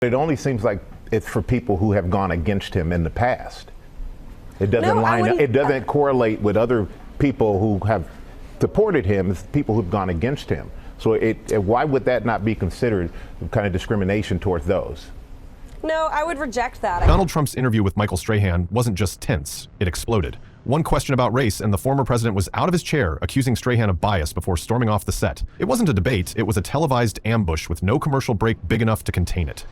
It only seems like it's for people who have gone against him in the past. It doesn't line up. It doesn't correlate with other people who have supported him. It's people who've gone against him. So why would that not be considered kind of discrimination towards those? No, I would reject that. Donald Trump's interview with Michael Strahan wasn't just tense, it exploded. One question about race, and the former president was out of his chair, accusing Strahan of bias before storming off the set. It wasn't a debate, it was a televised ambush with no commercial break big enough to contain it.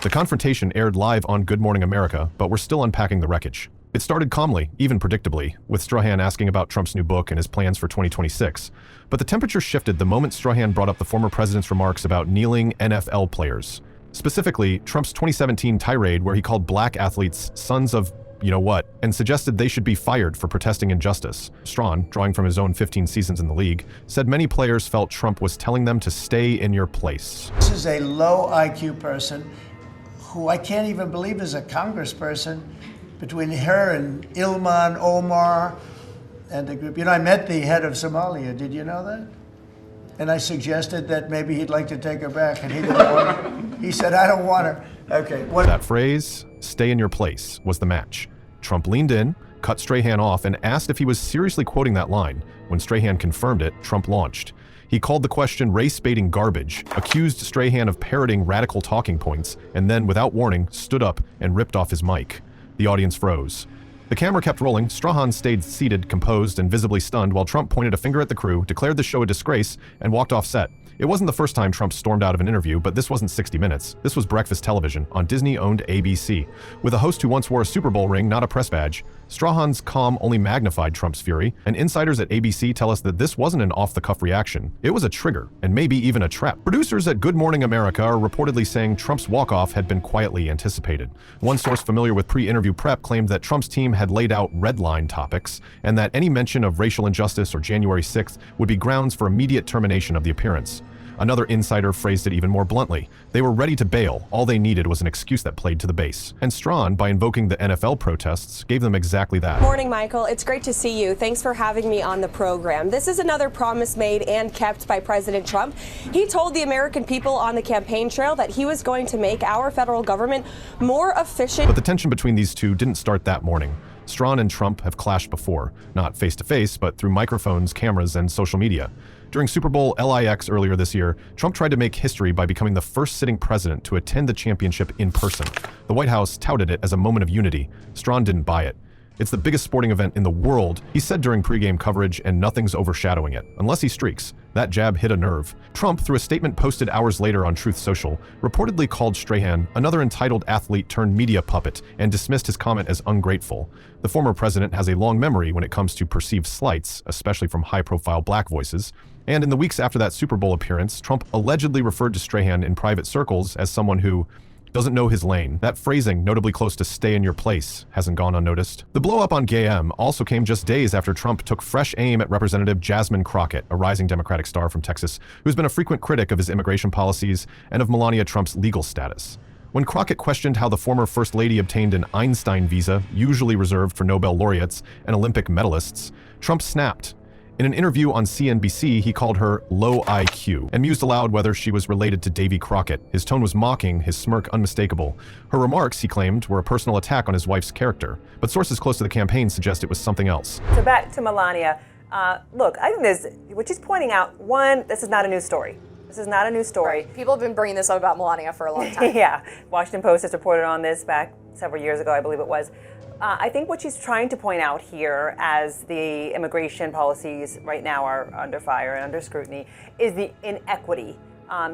The confrontation aired live on Good Morning America, but we're still unpacking the wreckage. It started calmly, even predictably, with Strahan asking about Trump's new book and his plans for 2026. But the temperature shifted the moment Strahan brought up the former president's remarks about kneeling NFL players. Specifically, Trump's 2017 tirade where he called black athletes sons of you-know-what, and suggested they should be fired for protesting injustice. Strahan, drawing from his own 15 seasons in the league, said many players felt Trump was telling them to stay in your place. This is a low IQ person who I can't even believe is a congressperson. Between her and Ilhan Omar and the group. You know, I met the head of Somalia. Did you know that? And I suggested that maybe he'd like to take her back, and he didn't want her. He said, I don't want her. Okay. That phrase, stay in your place, was the match. Trump leaned in, cut Strahan off, and asked if he was seriously quoting that line. When Strahan confirmed it, Trump launched. He called the question race-baiting garbage, accused Strahan of parroting radical talking points, and then, without warning, stood up and ripped off his mic. The audience froze. The camera kept rolling. Strahan stayed seated, composed, and visibly stunned while Trump pointed a finger at the crew, declared the show a disgrace, and walked off set. It wasn't the first time Trump stormed out of an interview, but this wasn't 60 Minutes. This was breakfast television on Disney-owned ABC, with a host who once wore a Super Bowl ring, not a press badge. Strahan's calm only magnified Trump's fury, and insiders at ABC tell us that this wasn't an off-the-cuff reaction. It was a trigger, and maybe even a trap. Producers at Good Morning America are reportedly saying Trump's walk-off had been quietly anticipated. One source familiar with pre-interview prep claimed that Trump's team had laid out red line topics, and that any mention of racial injustice or January 6th would be grounds for immediate termination of the appearance. Another insider phrased it even more bluntly. They were ready to bail. All they needed was an excuse that played to the base. And Strahan, by invoking the NFL protests, gave them exactly that. Morning, Michael. It's great to see you. Thanks for having me on the program. This is another promise made and kept by President Trump. He told the American people on the campaign trail that he was going to make our federal government more efficient. But the tension between these two didn't start that morning. Strahan and Trump have clashed before, not face-to-face, but through microphones, cameras, and social media. During Super Bowl LIX earlier this year, Trump tried to make history by becoming the first sitting president to attend the championship in person. The White House touted it as a moment of unity. Strahan didn't buy it. It's the biggest sporting event in the world, he said during pregame coverage, and nothing's overshadowing it, unless he streaks. That jab hit a nerve. Trump, through a statement posted hours later on Truth Social, reportedly called Strahan another entitled athlete turned media puppet and dismissed his comment as ungrateful. The former president has a long memory when it comes to perceived slights, especially from high-profile black voices. And in the weeks after that Super Bowl appearance, Trump allegedly referred to Strahan in private circles as someone who doesn't know his lane. That phrasing, notably close to stay in your place, hasn't gone unnoticed. The blow-up on Gay M also came just days after Trump took fresh aim at Representative Jasmine Crockett, a rising Democratic star from Texas, who's been a frequent critic of his immigration policies and of Melania Trump's legal status. When Crockett questioned how the former First Lady obtained an Einstein visa, usually reserved for Nobel laureates and Olympic medalists, Trump snapped. In an interview on CNBC, he called her low IQ and mused aloud whether she was related to Davy Crockett. His tone was mocking, his smirk unmistakable. Her remarks, he claimed, were a personal attack on his wife's character, but sources close to the campaign suggest it was something else. So back to Melania. Look, I think what she's pointing out, one, this is not a new story. This is not a new story. Right. People have been bringing this up about Melania for a long time. Yeah, Washington Post has reported on this back several years ago, I believe it was. I think what she's trying to point out here, as the immigration policies right now are under fire and under scrutiny, is the inequity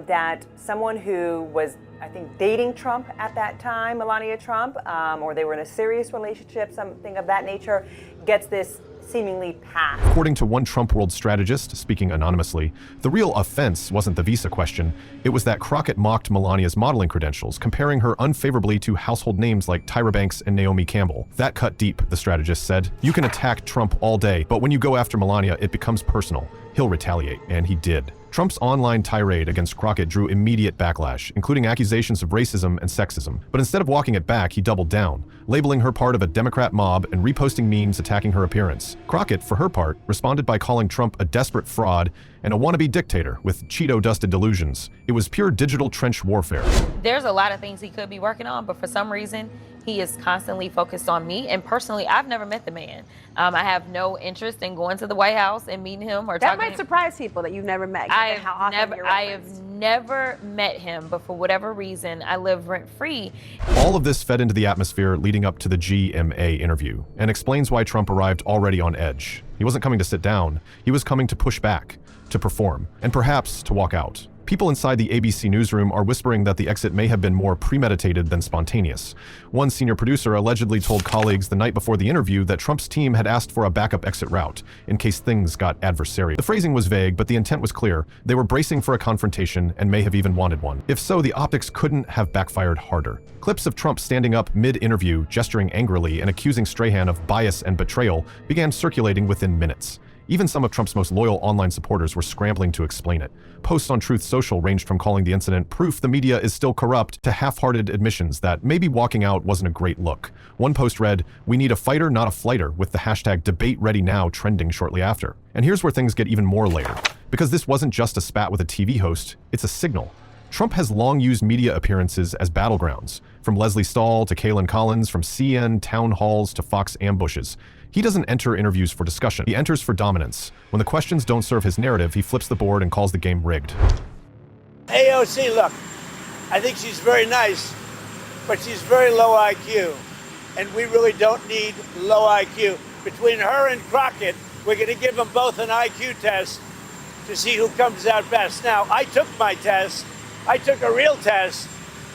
that someone who was, I think, dating Trump at that time, Melania Trump, or they were in a serious relationship, something of that nature, gets this seemingly pass. According to one Trump world strategist, speaking anonymously, the real offense wasn't the visa question. It was that Crockett mocked Melania's modeling credentials, comparing her unfavorably to household names like Tyra Banks and Naomi Campbell. That cut deep, the strategist said. You can attack Trump all day, but when you go after Melania, it becomes personal. He'll retaliate, and he did. Trump's online tirade against Crockett drew immediate backlash, including accusations of racism and sexism. But instead of walking it back, he doubled down, labeling her part of a Democrat mob and reposting memes attacking her appearance. Crockett, for her part, responded by calling Trump a desperate fraud and a wannabe dictator with Cheeto-dusted delusions. It was pure digital trench warfare. There's a lot of things he could be working on, but for some reason, he is constantly focused on me. And personally, I've never met the man. I have no interest in going to the White House and meeting him or talking to him. That might surprise people that you've never met. I have never met him, but for whatever reason, I live rent-free. All of this fed into the atmosphere leading up to the GMA interview and explains why Trump arrived already on edge. He wasn't coming to sit down. He was coming to push back, to perform, and perhaps to walk out. People inside the ABC newsroom are whispering that the exit may have been more premeditated than spontaneous. One senior producer allegedly told colleagues the night before the interview that Trump's team had asked for a backup exit route in case things got adversarial. The phrasing was vague, but the intent was clear. They were bracing for a confrontation and may have even wanted one. If so, the optics couldn't have backfired harder. Clips of Trump standing up mid-interview, gesturing angrily and accusing Strahan of bias and betrayal began circulating within minutes. Even some of Trump's most loyal online supporters were scrambling to explain it. Posts on Truth Social ranged from calling the incident proof the media is still corrupt to half-hearted admissions that maybe walking out wasn't a great look. One post read, "We need a fighter, not a flighter," with the hashtag #DebateReadyNow trending shortly after. And here's where things get even more layered. Because this wasn't just a spat with a TV host, it's a signal. Trump has long used media appearances as battlegrounds, from Leslie Stahl to Kaylin Collins, from CN town halls to Fox ambushes. He doesn't enter interviews for discussion. He enters for dominance. When the questions don't serve his narrative, he flips the board and calls the game rigged. AOC, look, I think she's very nice, but she's very low IQ. And we really don't need low IQ. Between her and Crockett, we're going to give them both an IQ test to see who comes out best. Now, I took my test. I took a real test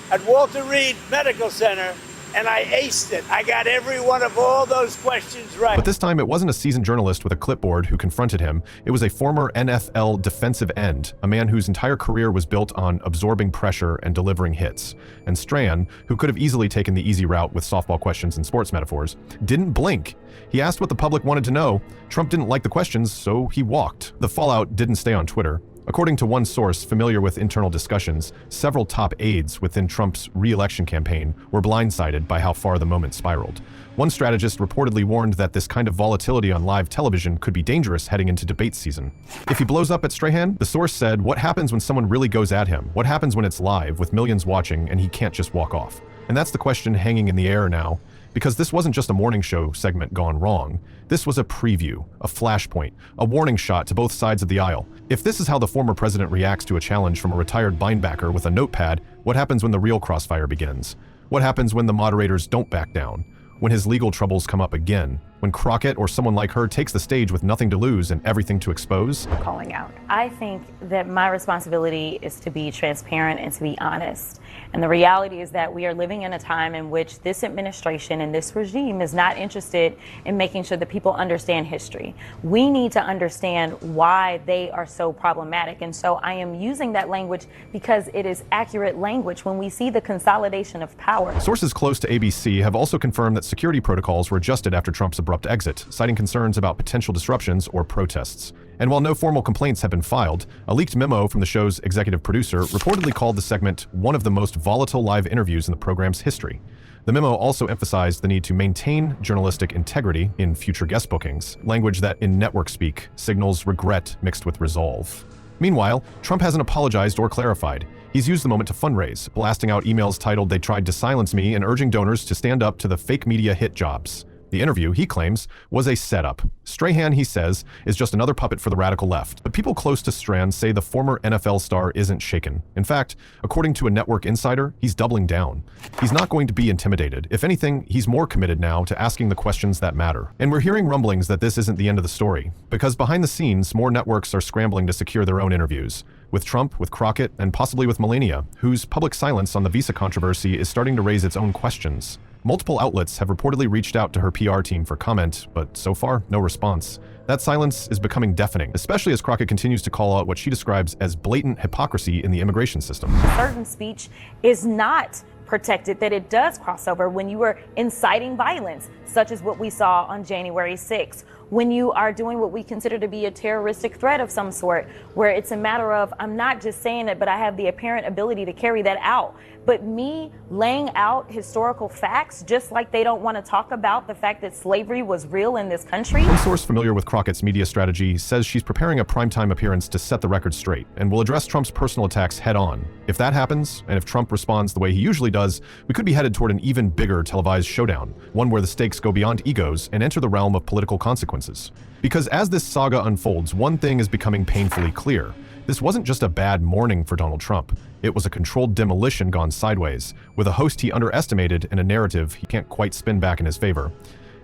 at Walter Reed Medical Center, and I aced it. I got every one of all those questions right. But this time, it wasn't a seasoned journalist with a clipboard who confronted him. It was a former NFL defensive end, a man whose entire career was built on absorbing pressure and delivering hits. And Strahan, who could have easily taken the easy route with softball questions and sports metaphors, didn't blink. He asked what the public wanted to know. Trump didn't like the questions, so he walked. The fallout didn't stay on Twitter. According to one source familiar with internal discussions, several top aides within Trump's re-election campaign were blindsided by how far the moment spiraled. One strategist reportedly warned that this kind of volatility on live television could be dangerous heading into debate season. If he blows up at Strahan, the source said, what happens when someone really goes at him? What happens when it's live with millions watching and he can't just walk off? And that's the question hanging in the air now. Because this wasn't just a morning show segment gone wrong. This was a preview, a flashpoint, a warning shot to both sides of the aisle. If this is how the former president reacts to a challenge from a retired linebacker with a notepad, what happens when the real crossfire begins? What happens when the moderators don't back down? When his legal troubles come up again? When Crockett or someone like her takes the stage with nothing to lose and everything to expose? Calling out. I think that my responsibility is to be transparent and to be honest. And the reality is that we are living in a time in which this administration and this regime is not interested in making sure that people understand history. We need to understand why they are so problematic. And so I am using that language because it is accurate language when we see the consolidation of power. Sources close to ABC have also confirmed that security protocols were adjusted after Trump's abrupt exit, citing concerns about potential disruptions or protests. And while no formal complaints have been filed, a leaked memo from the show's executive producer reportedly called the segment one of the most volatile live interviews in the program's history. The memo also emphasized the need to maintain journalistic integrity in future guest bookings, language that in network speak signals regret mixed with resolve. Meanwhile, Trump hasn't apologized or clarified. He's used the moment to fundraise, blasting out emails titled "They Tried to Silence Me" and urging donors to stand up to the fake media hit jobs. The interview, he claims, was a setup. Strahan, he says, is just another puppet for the radical left. But people close to Strahan say the former NFL star isn't shaken. In fact, according to a network insider, he's doubling down. He's not going to be intimidated. If anything, he's more committed now to asking the questions that matter. And we're hearing rumblings that this isn't the end of the story. Because behind the scenes, more networks are scrambling to secure their own interviews. With Trump, with Crockett, and possibly with Melania, whose public silence on the visa controversy is starting to raise its own questions. Multiple outlets have reportedly reached out to her PR team for comment, but so far, no response. That silence is becoming deafening, especially as Crockett continues to call out what she describes as blatant hypocrisy in the immigration system. Certain speech is not protected, that it does cross over when you are inciting violence, such as what we saw on January 6th, when you are doing what we consider to be a terroristic threat of some sort, where it's a matter of, I'm not just saying it, but I have the apparent ability to carry that out. But me laying out historical facts, just like they don't want to talk about the fact that slavery was real in this country. One source familiar with Crockett's media strategy says she's preparing a primetime appearance to set the record straight and will address Trump's personal attacks head on. If that happens, and if Trump responds the way he usually does, we could be headed toward an even bigger televised showdown, one where the stakes go beyond egos and enter the realm of political consequences. Because as this saga unfolds, one thing is becoming painfully clear. This wasn't just a bad morning for Donald Trump. It was a controlled demolition gone sideways, with a host he underestimated and a narrative he can't quite spin back in his favor.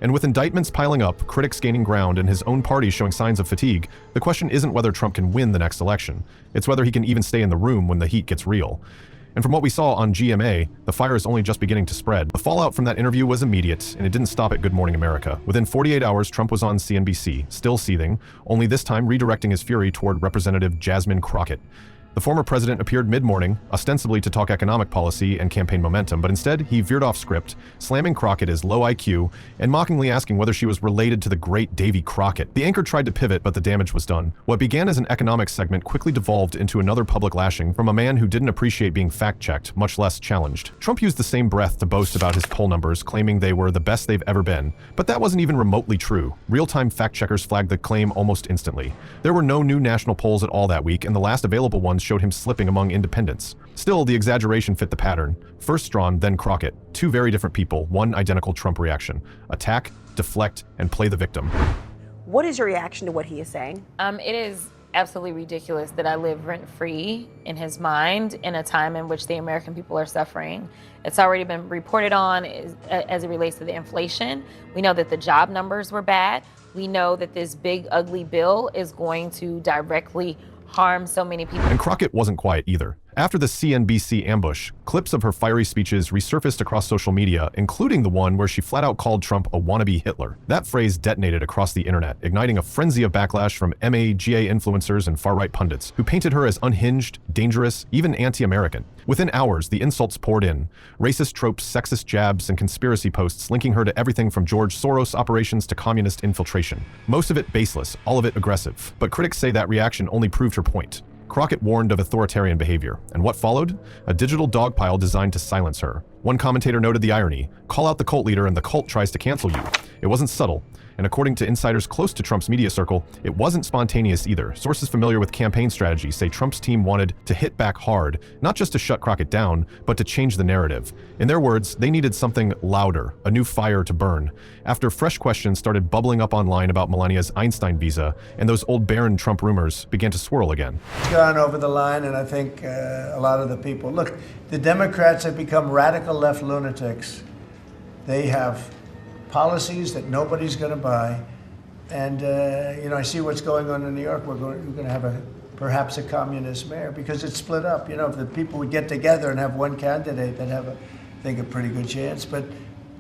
And with indictments piling up, critics gaining ground, and his own party showing signs of fatigue, the question isn't whether Trump can win the next election. It's whether he can even stay in the room when the heat gets real. And from what we saw on GMA, the fire is only just beginning to spread. The fallout from that interview was immediate, and it didn't stop at Good Morning America. Within 48 hours, Trump was on CNBC, still seething, only this time redirecting his fury toward Representative Jasmine Crockett. The former president appeared mid-morning, ostensibly to talk economic policy and campaign momentum, but instead he veered off script, slamming Crockett as low IQ and mockingly asking whether she was related to the great Davy Crockett. The anchor tried to pivot, but the damage was done. What began as an economics segment quickly devolved into another public lashing from a man who didn't appreciate being fact-checked, much less challenged. Trump used the same breath to boast about his poll numbers, claiming they were the best they've ever been. But that wasn't even remotely true. Real-time fact-checkers flagged the claim almost instantly. There were no new national polls at all that week, and the last available ones showed him slipping among independents. Still, the exaggeration fit the pattern. First Strahan, then Crockett. Two very different people, one identical Trump reaction. Attack, deflect, and play the victim. What is your reaction to what he is saying? It is absolutely ridiculous that I live rent-free in his mind in a time in which the American people are suffering. It's already been reported on as it relates to the inflation. We know that the job numbers were bad. We know that this big, ugly bill is going to directly harm so many people. And Crockett wasn't quiet either. After the CNBC ambush, clips of her fiery speeches resurfaced across social media, including the one where she flat out called Trump a wannabe Hitler. That phrase detonated across the internet, igniting a frenzy of backlash from MAGA influencers and far-right pundits, who painted her as unhinged, dangerous, even anti-American. Within hours, the insults poured in. Racist tropes, sexist jabs, and conspiracy posts linking her to everything from George Soros operations to communist infiltration. Most of it baseless, all of it aggressive. But critics say that reaction only proved her point. Crockett warned of authoritarian behavior, and what followed? A digital dogpile designed to silence her. One commentator noted the irony: call out the cult leader and the cult tries to cancel you. It wasn't subtle, and according to insiders close to Trump's media circle, it wasn't spontaneous either. Sources familiar with campaign strategy say Trump's team wanted to hit back hard, not just to shut Crockett down, but to change the narrative. In their words, they needed something louder, a new fire to burn. After fresh questions started bubbling up online about Melania's Einstein visa, and those old Barron Trump rumors began to swirl again. It's gone over the line, and I think a lot of the people, look, the Democrats have become radical left lunatics. They have policies that nobody's going to buy. And, I see what's going on in New York. We're going to have perhaps a communist mayor because it's split up. If the people would get together and have one candidate, they'd have, I think, a pretty good chance. But it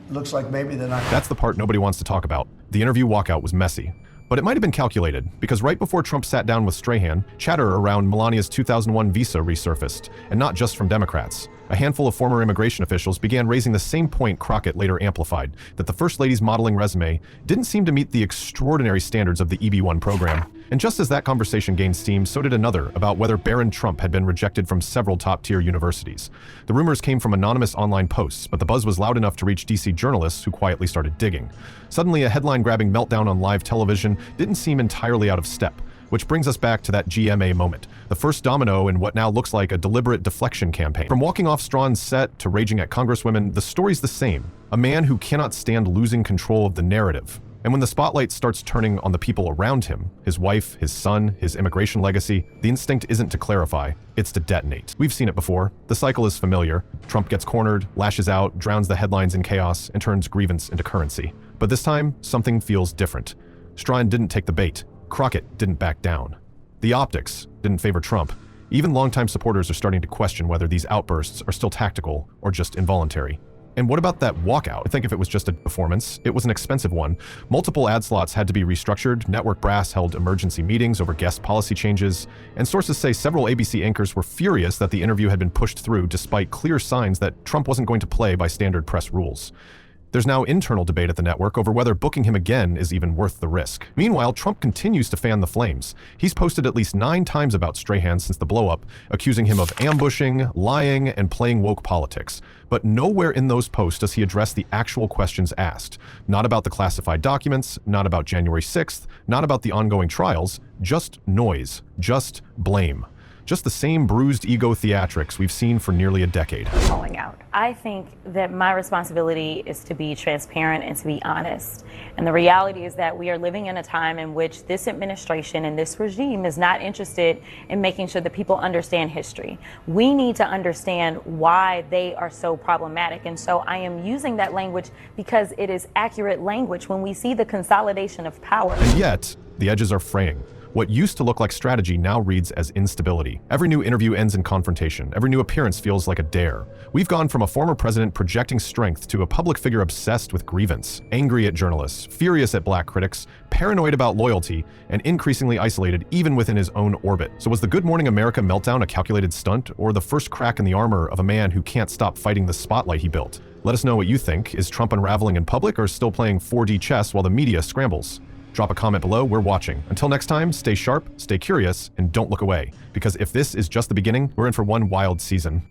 looks like maybe they're not. That's the part nobody wants to talk about. The interview walkout was messy. But it might have been calculated, because right before Trump sat down with Strahan, chatter around Melania's 2001 visa resurfaced, and not just from Democrats. A handful of former immigration officials began raising the same point Crockett later amplified, that the First Lady's modeling resume didn't seem to meet the extraordinary standards of the EB-1 program. And just as that conversation gained steam, so did another about whether Barron Trump had been rejected from several top-tier universities. The rumors came from anonymous online posts, but the buzz was loud enough to reach DC journalists who quietly started digging. Suddenly, a headline-grabbing meltdown on live television didn't seem entirely out of step. Which brings us back to that GMA moment, the first domino in what now looks like a deliberate deflection campaign. From walking off Strahan's set to raging at congresswomen, the story's the same. A man who cannot stand losing control of the narrative. And when the spotlight starts turning on the people around him, his wife, his son, his immigration legacy, the instinct isn't to clarify, it's to detonate. We've seen it before. The cycle is familiar. Trump gets cornered, lashes out, drowns the headlines in chaos, and turns grievance into currency. But this time, something feels different. Strahan didn't take the bait. Crockett didn't back down. The optics didn't favor Trump. Even longtime supporters are starting to question whether these outbursts are still tactical or just involuntary. And what about that walkout? I think if it was just a performance, it was an expensive one. Multiple ad slots had to be restructured, network brass held emergency meetings over guest policy changes, and sources say several ABC anchors were furious that the interview had been pushed through despite clear signs that Trump wasn't going to play by standard press rules. There's now internal debate at the network over whether booking him again is even worth the risk. Meanwhile, Trump continues to fan the flames. He's posted at least 9 times about Strahan since the blow-up, accusing him of ambushing, lying, and playing woke politics. But nowhere in those posts does he address the actual questions asked. Not about the classified documents, not about January 6th, not about the ongoing trials, just noise, just blame. Just the same bruised ego theatrics we've seen for nearly a decade. Calling out. I think that my responsibility is to be transparent and to be honest. And the reality is that we are living in a time in which this administration and this regime is not interested in making sure that people understand history. We need to understand why they are so problematic. And so I am using that language because it is accurate language when we see the consolidation of power. And yet, the edges are fraying. What used to look like strategy now reads as instability. Every new interview ends in confrontation. Every new appearance feels like a dare. We've gone from a former president projecting strength to a public figure obsessed with grievance, angry at journalists, furious at black critics, paranoid about loyalty, and increasingly isolated even within his own orbit. So was the Good Morning America meltdown a calculated stunt, or the first crack in the armor of a man who can't stop fighting the spotlight he built? Let us know what you think. Is Trump unraveling in public or still playing 4D chess while the media scrambles? Drop a comment below. We're watching. Until next time, stay sharp, stay curious, and don't look away. Because if this is just the beginning, we're in for one wild season.